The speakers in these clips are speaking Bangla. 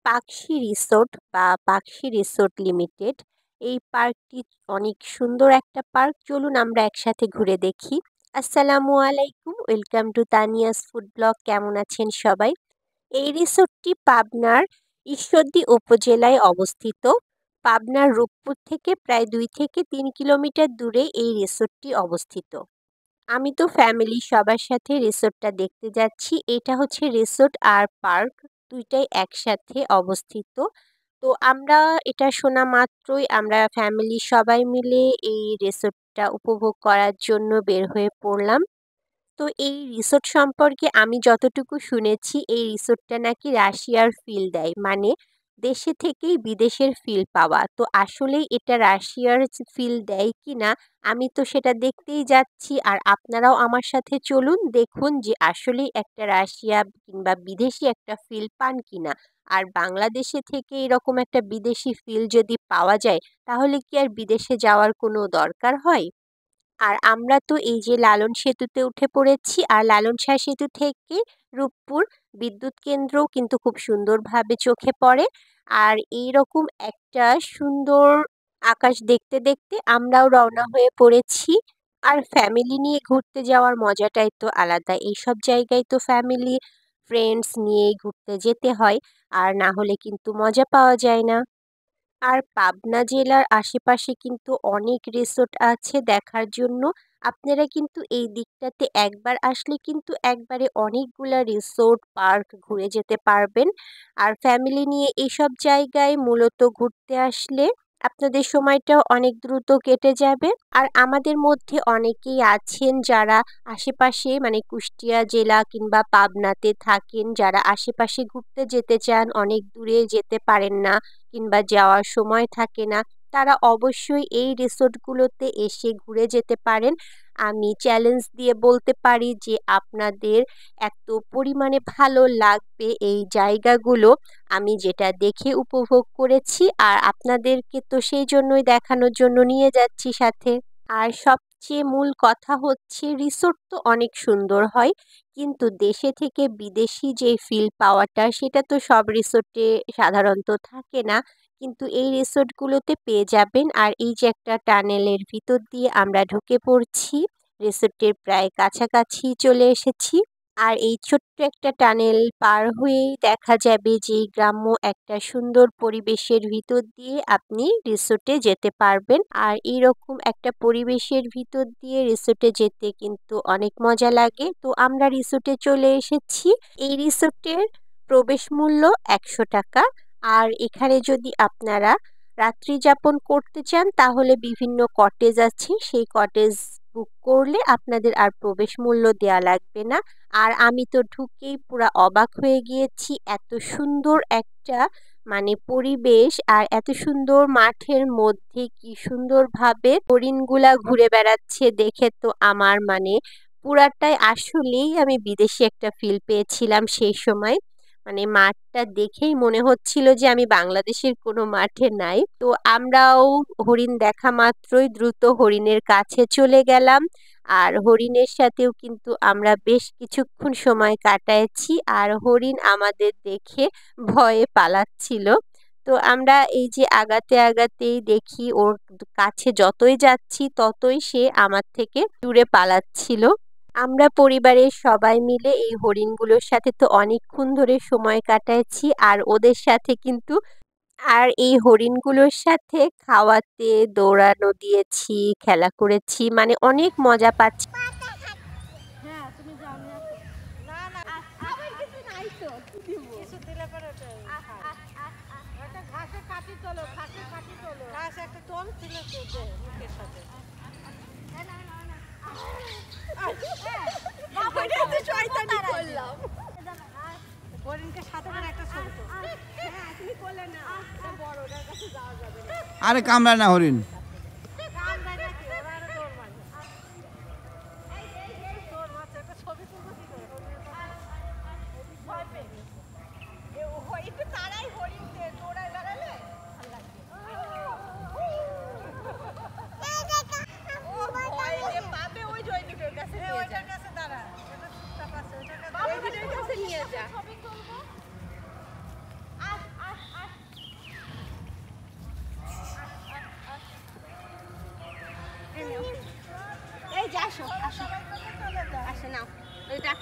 পাকশি রিসোর্ট বা পাকশি রিসোর্ট লিমিটেড। এই পার্কটি অনেক সুন্দর একটা পার্ক। চলুন আমরা একসাথে ঘুরে দেখি। আসসালামু আলাইকুম, welcome to Tania's food blog. কেমন আছেন সবাই? এই রিসোর্টটি পাবনার ঈশ্বরদী উপজেলায় অবস্থিত। পাবনার রূপপুর থেকে প্রায় 2 থেকে 3 কিলোমিটার দূরে এই রিসোর্টটি অবস্থিত। আমি তো ফ্যামিলি সবার সাথে রিসোর্টটা দেখতে যাচ্ছি। এটা হচ্ছে রিসোর্ট আর পার্ক, দুইটাই একসাথে অবস্থিত। তো আমরা এটা শোনা মাত্রই আমরা ফ্যামিলি সবাই মিলে এই রিসোর্টটা উপভোগ করার জন্য বের হয়ে পড়লাম। তো এই রিসোর্ট সম্পর্কে আমি যতটুকু শুনেছি, এই রিসোর্টটা নাকি রাশিয়ার ফিল দেয়, মানে দেশে থেকেই বিদেশের ফিল পাওয়া। তো আসলেই এটা রাশিয়ার ফিল দেয় কি না, আমি তো সেটা দেখতেই যাচ্ছি। আর আপনারাও আমার সাথে চলুন, দেখুন যে আসলেই একটা রাশিয়া কিংবা বিদেশি একটা ফিল পান কিনা। আর বাংলাদেশে থেকে এরকম একটা বিদেশি ফিল যদি পাওয়া যায়, তাহলে কি আর বিদেশে যাওয়ার কোনো দরকার হয়? আর আমরা তো এই যে লালন সেতুতে উঠে পড়েছি, আর লালন শাহ সেতু থেকে রূপপুর বিদ্যুৎ কেন্দ্রও কিন্তু খুব সুন্দরভাবে চোখে পড়ে। আর এইরকম একটা সুন্দর আকাশ দেখতে দেখতে আমরাও রওনা হয়ে পড়েছি। আর ফ্যামিলি নিয়ে ঘুরতে যাওয়ার মজাটাই তো আলাদা। এইসব জায়গায় তো ফ্যামিলি ফ্রেন্ডস নিয়েই ঘুরতে যেতে হয়, আর না হলে কিন্তু মজা পাওয়া যায় না। আর পাবনা জেলার আশেপাশে কিন্তু অনেক রিসোর্ট আছে দেখার জন্য। আপনারা কিন্তু এই দিকটাতে একবার আসলে কিন্তু একবারে অনেকগুলা রিসোর্ট পার্ক ঘুরে যেতে পারবেন। আর ফ্যামিলি নিয়ে এইসব জায়গায় মূলত ঘুরতে আসলে আপনাদের সময়টাও অনেক দ্রুত কেটে যাবে। আর আমাদের মধ্যে অনেকেই আছেন যারা আশেপাশে, মানে কুষ্টিয়া জেলা কিংবা পাবনাতে থাকেন, যারা আশেপাশে ঘুরতে যেতে চান, অনেক দূরে যেতে পারেন না কিংবা যাওয়ার সময় থাকে না, তারা অবশ্যই এই রিসোর্টগুলোতে এসে ঘুরে যেতে পারেন। আমি চ্যালেঞ্জ দিয়ে বলতে পারি যে আপনাদের এত পরিমাণে ভালো লাগবে এই জায়গাগুলো, আমি যেটা দেখে উপভোগ করেছি। আর আপনাদেরকে তো সেই জন্যই দেখানোর জন্য নিয়ে যাচ্ছি সাথে। আর সবচেয়ে মূল কথা হচ্ছে, রিসোর্ট তো অনেক সুন্দর হয়, কিন্তু দেশে থেকে বিদেশি যে ফিল পাওয়াটা, সেটা তো সব রিসোর্টে সাধারণত থাকে না। কিন্তু এই রিসোর্টগুলোতে পেয়ে যাবেন। আর এই যে একটা টানেলের ভিতর দিয়ে আমরা ঢুকে পড়ছি, রিসোর্টের প্রায় কাছাকাছি চলে এসেছি। আর এই ছোট্ট একটা টানেল পার হয়েই দেখা যাবে যে গ্রাম্য একটা সুন্দর পরিবেশের ভিতর দিয়ে আপনি রিসোর্টে যেতে পারবেন। আর এইরকম একটা পরিবেশের ভিতর দিয়ে রিসোর্টে যেতে কিন্তু অনেক মজা লাগে। তো আমরা রিসোর্টে চলে এসেছি। এই রিসোর্টের প্রবেশ মূল্য 100 টাকা। আর এখানে যদি আপনারা রাত্রি যাপন করতে চান, তাহলে বিভিন্ন কটেজ আছে, সেই কটেজ বুক করলে আপনাদের আর প্রবেশ মূল্য দেয়া লাগবে না। আর আমি তো ঢুকেই পুরা অবাক হয়ে গিয়েছি, এত সুন্দর একটা মানে পরিবেশ, আর এত সুন্দর মাঠের মধ্যে কি সুন্দরভাবে হরিণগুলা ঘুরে বেড়াচ্ছে, দেখে তো আমার মানে পুরাটাই আসলেই আমি বিদেশি একটা ফিল পেয়েছিলাম সেই সময়। মানে মাঠটা দেখেই মনে হচ্ছিল যে আমি বাংলাদেশের কোনো মাঠে নাই। তো আমরাও হরিণ দেখা মাত্রই দ্রুত হরিণের কাছে চলে গেলাম। আর হরিণের সাথেও কিন্তু আমরা বেশ কিছুক্ষণ সময় কাটাইছি। আর হরিণ আমাদের দেখে ভয়ে পালাচ্ছিল। তো আমরা এই যে আগাতে আগাতেই দেখি ওর কাছে যতই যাচ্ছি ততই সে আমার থেকে দূরে পালাচ্ছিল। আমরা পরিবারের সবাই মিলে এই হরিণগুলোর সাথে তো অনেকক্ষণ ধরে সময় কাটাচ্ছি, আর ওদের সাথে কিন্তু আর এই হরিণগুলোর সাথে খাওয়াতে, দৌড়ানো দিয়েছি, খেলা করেছি, মানে অনেক মজা পাচ্ছি। আরে কামড়ায় না হরিণ।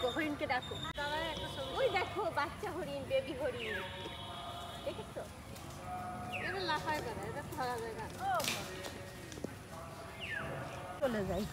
ডাকো, হরিণকে ডাকো। ওই দেখো বাচ্চা হরিণ, বেবি হরিণ, দেখেছো? চলে যাই।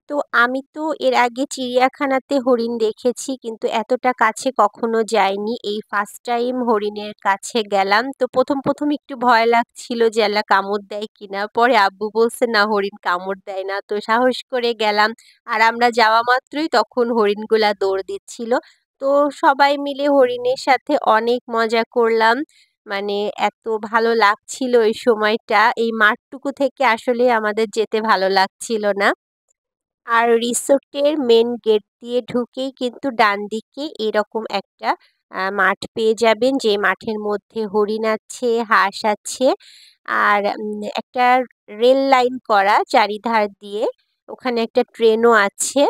তো আমি তো এর আগে চিড়িয়াখানাতে হরিণ দেখেছি, কিন্তু এতটা কাছে কখনো যাইনি। এই ফার্স্ট টাইম হরিণের কাছে গেলাম। তো প্রথম একটু ভয় লাগছিল যে আল্লাহ কামড় দেয় কিনা। পরে আব্বু বলছে না, হরিণ কামড় দেয় না। তো সাহস করে গেলাম। আর আমরা যাওয়া মাত্রই তখন হরিণগুলা দৌড় দিচ্ছিল। তো সবাই মিলে হরিণের সাথে অনেক মজা করলাম। মানে এত ভালো লাগছিল এই সময়টা। এই মাঠটুকু থেকে আসলে আমাদের যেতে ভালো লাগছিল না। আর রিসোর্টের মেন গেট দিয়ে ঢুকেই কিন্তু ডান দিকে এরকম একটা মাঠ পেয়ে যাবেন, যে মাঠের মধ্যে হরিণ আছে, হাঁস আছে, আর একটা রেল লাইন করা চারিধার দিয়ে, ওখানে একটা ট্রেনও আছে।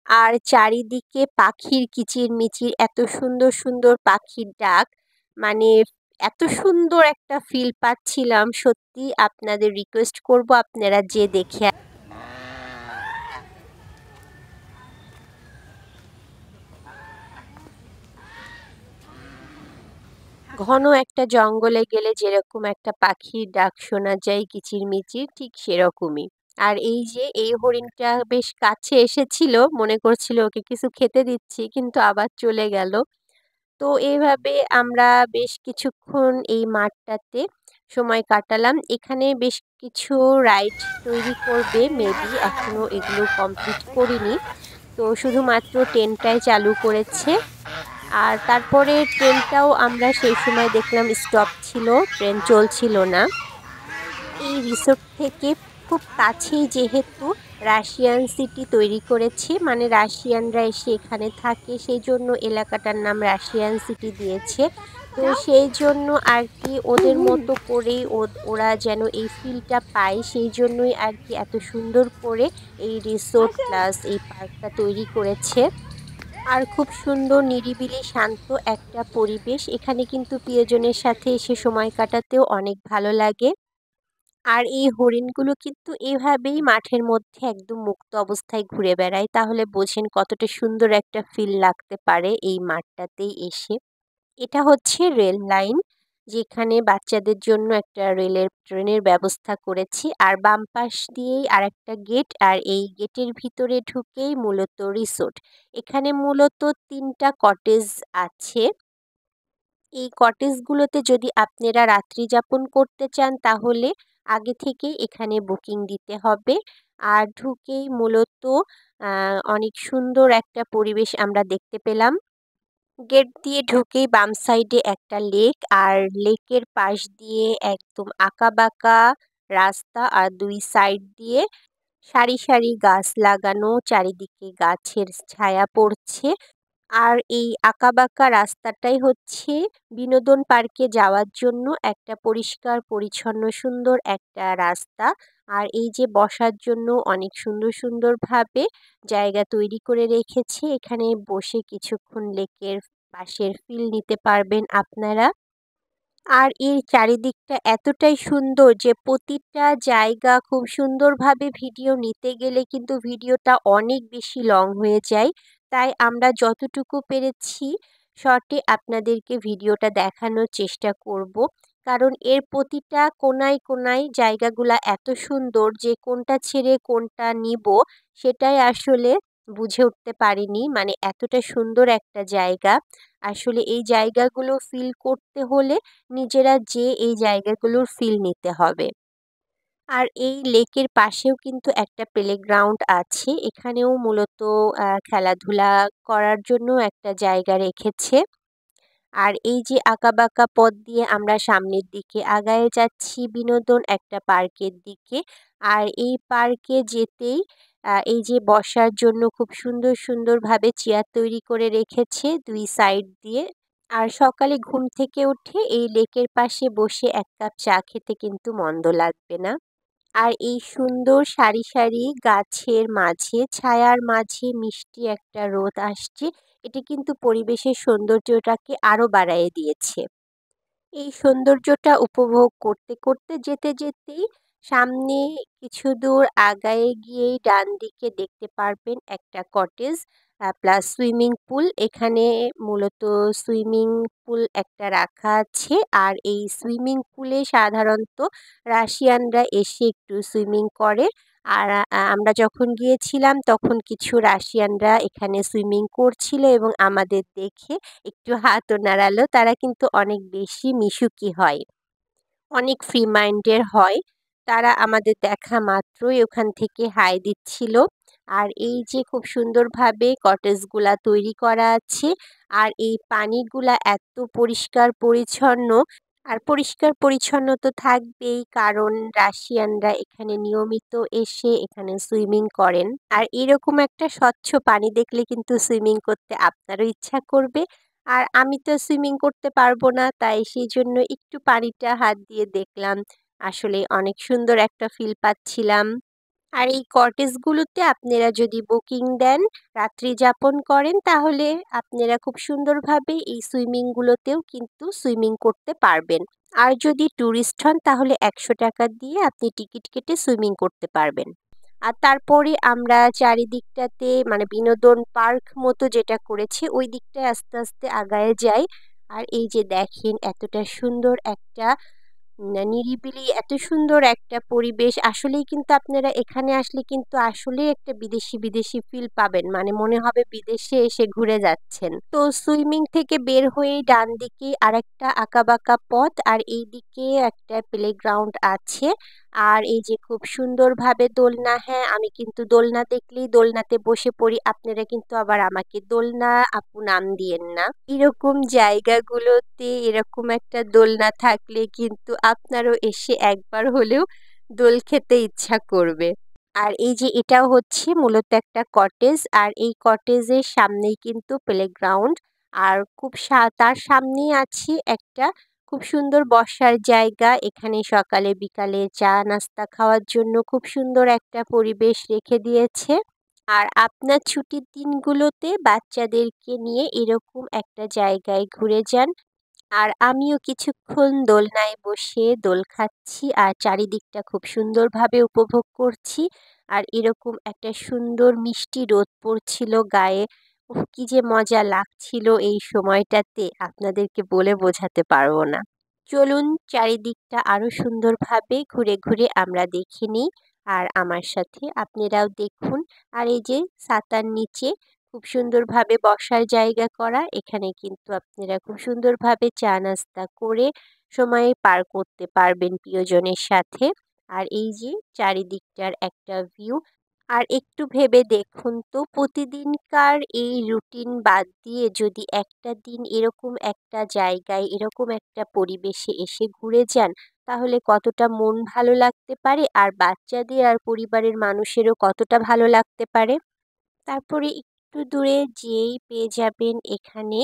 আর চারিদিকে পাখির কিচিরমিচির, এত সুন্দর সুন্দর পাখির ডাক, মানে এত সুন্দর একটা ফিল পাচ্ছিলাম। সত্যি আপনাদের রিকোয়েস্ট করব আপনারা যে দেখে। ঘন একটা জঙ্গলে গেলে যেরকম একটা পাখির ডাক শোনা যায় কিচিরমিচির, ঠিক সেরকমই। আর এই যে এই হরিণটা বেশ কাছে এসেছিল, মনে করছিল ওকে কিছু খেতে দিচ্ছি, কিন্তু আবার চলে গেল। তো এইভাবে আমরা বেশ কিছুক্ষণ এই মাঠটাতে সময় কাটালাম। এখানে বেশ কিছু রাইড তৈরি করবে মেবি, এখনো এগুলো কমপ্লিট করিনি। তো শুধুমাত্র ট্রেনটাই চালু করেছে। আর তারপরে ট্রেনটাও আমরা সেই সময় দেখলাম স্টপ ছিল, ট্রেন চলছিল না। এই রিসোর্ট থেকে খুব কাছেই যেহেতু রাশিয়ান সিটি তৈরি করেছে, মানে রাশিয়ানরা এসে এখানে থাকে, সেই জন্য এলাকাটার নাম রাশিয়ান সিটি দিয়েছে। তো সেই জন্য আর কি ওদের মতো করেই ওরা যেন এই ফিলটা পায়, সেই জন্যই আর কি এত সুন্দর করে এই রিসোর্ট প্লাস এই পার্কটা তৈরি করেছে। আর খুব সুন্দর নিরিবিলি শান্ত একটা পরিবেশ। এখানে কিন্তু প্রিয়জনের সাথে এসে সময় কাটাতেও অনেক ভালো লাগে। আর এই হরিণগুলো কিন্তু এভাবেই মাঠের মধ্যে একদম মুক্ত অবস্থায় ঘুরে বেড়ায়, তাহলে বোঝেন কতটা সুন্দর একটা ফিল লাগতে পারে এই মাঠটাতেই এসে। এটা হচ্ছে রেল লাইন, যেখানে বাচ্চাদের জন্য একটা ট্রেনের ব্যবস্থা করেছি। আর বাম পাশ দিয়েই আর একটা গেট, আর এই গেটের ভিতরে ঢুকেই মূলত রিসোর্ট। এখানে মূলত 3টা কটেজ আছে। এই কটেজগুলোতে যদি আপনারা রাত্রি যাপন করতে চান, তাহলে আগে থেকেই এখানে বুকিং দিতে হবে। আর ঢুকেই মূলত অনেক সুন্দর একটা পরিবেশ আমরা দেখতে পেলাম। গেট দিয়ে ঢুকেই বাম সাইডে একটা লেক, আর লেকের পাশ দিয়ে একদম আঁকাবাঁকা রাস্তা, আর 2 সাইড দিয়ে সারি সারি গাছ লাগানো, চারিদিকে গাছের ছায়া পড়ছে। আর এই আঁকাবাঁকা রাস্তাটাই হচ্ছে বিনোদন পার্কে যাওয়ার জন্য একটা পরিষ্কার পরিচ্ছন্ন সুন্দর একটা রাস্তা। আর এই যে বসার জন্য অনেক সুন্দর সুন্দরভাবে জায়গা তৈরি করে রেখেছে, এখানে বসে কিছুক্ষণ লেকের পাশের ফিল নিতে পারবেন আপনারা। আর এর চারিদিকটা এতটাই সুন্দর যে প্রতিটা জায়গা খুব সুন্দরভাবে ভিডিও নিতে গেলে কিন্তু ভিডিওটা অনেক বেশি লং হয়ে যায়। তাই আমরা যতটুকু পেরেছি শর্টে আপনাদেরকে ভিডিওটা দেখানোর চেষ্টা করব। কারণ এর প্রতিটা কোনায় কোনায় জায়গাগুলা এত সুন্দর যে কোনটা ছেড়ে কোনটা নিব সেটাই আসলে বুঝে উঠতে পারিনি। মানে এতটা সুন্দর একটা জায়গা। আসলে এই জায়গাগুলো ফিল করতে হলে নিজেরা যেয়ে এই জায়গাগুলোর ফিল নিতে হবে। আর এই লেকের পাশেও কিন্তু একটা প্লেগ্রাউন্ড আছে। এখানেও মূলত খেলাধুলা করার জন্য একটা জায়গা রেখেছে। আর এই যে আঁকাবাঁকা পথ দিয়ে আমরা সামনের দিকে আগায়ে যাচ্ছি বিনোদন একটা পার্কের দিকে। আর এই পার্কে যেতেই এই যে বসার জন্য খুব সুন্দর সুন্দরভাবে চেয়ার তৈরি করে রেখেছে 2 সাইড দিয়ে। আর সকালে ঘুম থেকে উঠে এই লেকের পাশে বসে 1 কাপ চা খেতে কিন্তু মন্দ লাগবে না। আর এই সুন্দর সারি সারি গাছের মাঝে, ছায়ার মাঝে মিষ্টি একটা রোদ আসছে। এটা কিন্তু পরিবেশের সৌন্দর্যটাকে আরো বাড়ায়ে দিয়েছে। এই সৌন্দর্যটা উপভোগ করতে করতে যেতে যেতেই সামনে কিছু দূর আগায়ে গিয়েই ডান দিকে দেখতে পারবেন একটা কটেজ প্লাস সুইমিং পুল। এখানে মূলত সুইমিং পুল একটা রাখা আছে, আর এই সুইমিং পুলে সাধারণত রাশিয়ানরা এসে একটু সুইমিং করে। আর আমরা যখন গিয়েছিলাম তখন কিছু রাশিয়ানরা এখানে সুইমিং করছিল এবং আমাদের দেখে একটু হাতও নাড়ালো। তারা কিন্তু অনেক বেশি মিশুকি হয়, অনেক ফ্রি মাইন্ডের হয়। তারা আমাদের দেখা মাত্রই ওখান থেকে হাই দিচ্ছিল। আর এই যে খুব সুন্দরভাবে কটেজগুলা তৈরি করা আছে, আর এই পানিগুলা এত পরিষ্কার পরিচ্ছন্ন। আর পরিষ্কার পরিচ্ছন্ন তো থাকবেই, কারণ রাশিয়ানরা এখানে নিয়মিত এসে এখানে সুইমিং করেন। আর এরকম একটা স্বচ্ছ পানি দেখলে কিন্তু সুইমিং করতে আপনারও ইচ্ছা করবে। আর আমি তো সুইমিং করতে পারবো না, তাই সেই জন্য একটু পানিটা হাত দিয়ে দেখলাম। আসলে অনেক সুন্দর একটা ফিল পাচ্ছিলাম। আর এই কটেজগুলোতে আপনারা যদি বুকিং দেন, রাত্রি যাপন করেন, তাহলে আপনারা খুব সুন্দরভাবে এই সুইমিংগুলোতেও কিন্তু সুইমিং করতে পারবেন। আর যদি ট্যুরিস্ট হন তাহলে ১০০ টাকা দিয়ে আপনি টিকিট কেটে সুইমিং করতে পারবেন। আর তারপরে আমরা চারিদিকটাতে মানে বিনোদন পার্ক মতো যেটা করেছে ওই দিকটায় আস্তে আস্তে আগায়ে যাই। আর এই যে দেখেন এতটা সুন্দর একটা নিরিবিলি, এত সুন্দর একটা পরিবেশ। আসলেই কিন্তু আপনারা এখানে আসলে কিন্তু আসলেই একটা বিদেশি বিদেশি ফিল পাবেন, মানে মনে হবে বিদেশে এসে ঘুরে যাচ্ছেন। তো সুইমিং থেকে বের হয়ে ডান দিকে আরেকটা আঁকাবাঁকা পথ, আর এই দিকে একটা প্লেগ্রাউন্ড আছে। আর এই যে খুব সুন্দরভাবে দোলনা, হ্যাঁ আমি কিন্তু দোলনা দেখলেই দোলনাতে বসে পড়ি। আপনারা কিন্তু আবার আমাকে দোলনা আপু নাম দিয়েন না। এরকম জায়গাগুলোতে এরকম একটা দোলনা থাকলে কিন্তু আপনারও এসে একবার হলেও দোল খেতে ইচ্ছা করবে। আর এই যে এটাও হচ্ছে মূলত একটা কটেজ, আর এই কটেজের সামনেই কিন্তু প্লেগ্রাউন্ড। আর খুব তার সামনেই আছে একটা খুব সুন্দর বসার জায়গা। এখানে সকালে বিকালে চা নাস্তা খাওয়ার জন্য খুব সুন্দর একটা পরিবেশ রেখে দিয়েছে। আর আপনার ছুটির দিনগুলোতে বাচ্চাদেরকে নিয়ে এরকম একটা জায়গায় ঘুরে যান। আর আমিও কিছুক্ষণ দোলনায় বসে দোল খাচ্ছি আর চারিদিকটা খুব সুন্দরভাবে উপভোগ করছি। আর এরকম একটা সুন্দর মিষ্টি রোদ পড়ছিল গায়ে। উফ, কি যে মজা লাগছিল এই সময়টাতে, আপনাদেরকে বলে বোঝাতে পারবো না। চলুন চারিদিকটা আরো সুন্দরভাবে ঘুরে ঘুরে আমরা দেখে নিই। আর আমার সাথে আপনারাও দেখুন। আর এই যে ছাতার নিচে খুব সুন্দরভাবে বসার জায়গা করা, এখানে কিন্তু আপনারা খুব সুন্দরভাবে চা নাস্তা করে সময় পার করতে পারবেন প্রিয়জনের সাথে। আর এই যে চারিদিকটার একটা ভিউ। আর একটু ভেবে দেখুন তো, প্রতিদিনকার এই রুটিন বাদ দিয়ে যদি একটা দিন এরকম একটা জায়গায় এরকম একটা পরিবেশে এসে ঘুরে যান, তাহলে কতটা মন ভালো লাগতে পারে, আর বাচ্চাদের আর পরিবারের মানুষেরও কতটা ভালো লাগতে পারে। তারপরে একটু দূরে যেয়েই পেয়ে যাবেন এখানে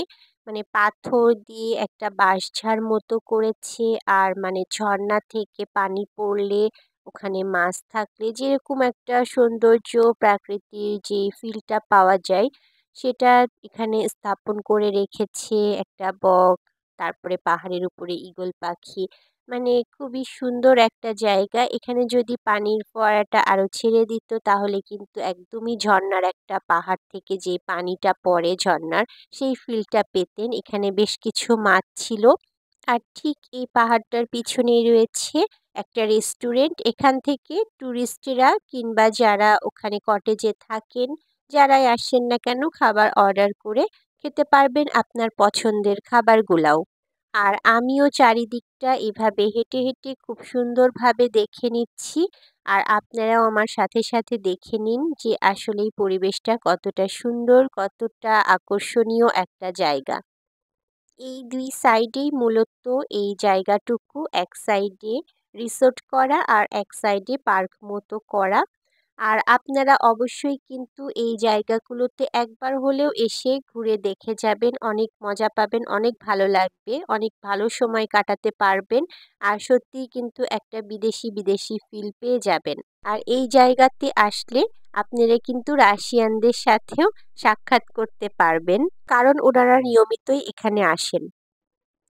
মানে পাথর দিয়ে একটা বাঁশঝাড় মতো করেছে। আর মানে ঝর্ণা থেকে পানি পড়লে ওখানে মাছ থাকলে যেরকম একটা সৌন্দর্য প্রাকৃতির যে ফিলটা পাওয়া যায়, সেটা এখানে স্থাপন করে রেখেছে একটা বক, তারপরে পাহাড়ের উপরে ঈগল পাখি। মানে খুবই সুন্দর একটা জায়গা। এখানে যদি পানির ফোয়ারাটা আরো ছেড়ে দিত তাহলে কিন্তু একদমই ঝর্ণার একটা পাহাড় থেকে যে পানিটা পড়ে ঝর্ণার, সেই ফিলটা পেতেন। এখানে বেশ কিছু মাছ ছিল। আর ঠিক এই পাহাড়টার পিছনেই রয়েছে একটা রেস্টুরেন্ট। এখান থেকে টুরিস্টেরা কিংবা যারা ওখানে কটেজে থাকেন, যারাই আসেন না কেন, খাবার অর্ডার করে খেতে পারবেন আপনার পছন্দের খাবারগুলাও। আর আমিও চারিদিকটা এভাবে হেঁটে হেঁটে খুব সুন্দরভাবে দেখে নিচ্ছি। আর আপনারাও আমার সাথে সাথে দেখে নিন যে আসলে এই পরিবেশটা কতটা সুন্দর, কতটা আকর্ষণীয় একটা জায়গা। এই দুই সাইডেই মূলত এই জায়গাটুকু, এক সাইডে রিসোর্ট করা আর এক সাইডে পার্ক মতো করা। আর আপনারা অবশ্যই কিন্তু এই জায়গাগুলোতে একবার হলেও এসে ঘুরে দেখে যাবেন, অনেক মজা পাবেন, অনেক ভালো লাগবে, অনেক ভালো সময় কাটাতে পারবেন। আর সত্যিই কিন্তু একটা বিদেশি বিদেশি ফিল পেয়ে যাবেন। আর এই জায়গাতে আসলে আপনারা কিন্তু রাশিয়ানদের সাথেও সাক্ষাৎ করতে পারবেন, কারণ ওনারা নিয়মিতই এখানে আসেন।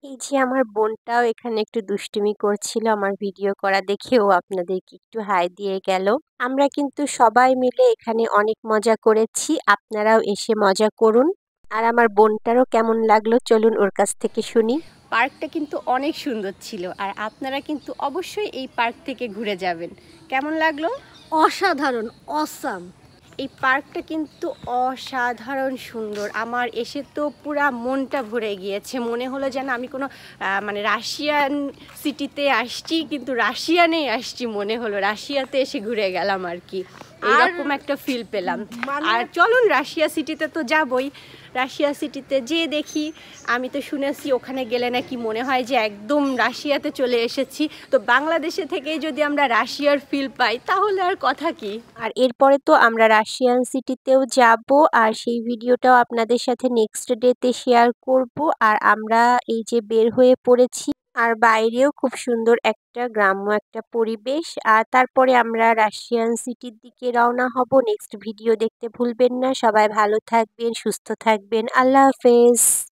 এই যে আমার বোনটাও এখানে একটু দুষ্টুমি করছিল, আমার ভিডিও করা দেখেও আপনাদেরকে একটু হাই দিয়ে গেল। আমরা কিন্তু সবাই মিলে এখানে অনেক মজা করেছি, আপনারাও এসে মজা করুন। আর আমার বোনটারও কেমন লাগলো চলুন ওর কাছ থেকে শুনি। পার্কটা কিন্তু অনেক সুন্দর ছিল, আর আপনারা কিন্তু অবশ্যই এই পার্ক থেকে ঘুরে যাবেন। কেমন লাগলো? অসাধারণ, অসাম। এই পার্কটা কিন্তু অসাধারণ সুন্দর। আমার এসে তো পুরা মনটা ভরে গিয়েছে, মনে হলো যেন আমি কোনো মানে রাশিয়ান সিটিতে আসছি, কিন্তু রাশিয়ানেই আসছি মনে হলো, রাশিয়াতে এসে ঘুরে গেলাম আর কি, এরকম একটা ফিল পেলাম। আর চলুন রাশিয়া সিটিতে তো যাবই, রাশিয়া সিটিতে যে দেখি, আমি তো শুনেছি ওখানে গেলে নাকি মনে হয় যে একদম রাশিয়াতে চলে এসেছি। তো বাংলাদেশে থেকেই যদি আমরা রাশিয়ার ফিল পাই তাহলে আর কথা কি। আর এরপরে তো আমরা রাশিয়ান সিটিতেও যাব, আর সেই ভিডিওটাও আপনাদের সাথে নেক্সট ডেতে শেয়ার করব। আর আমরা এই যে বের হয়ে পড়েছি, আর বাইরেও খুব সুন্দর একটা গ্রাম্য একটা পরিবেশ। আর তারপরে আমরা রাশিয়ান সিটির দিকে রওনা হব। নেক্সট ভিডিও দেখতে ভুলবেন না। সবাই ভালো থাকবেন, সুস্থ থাকবেন। আল্লাহ হাফেজ।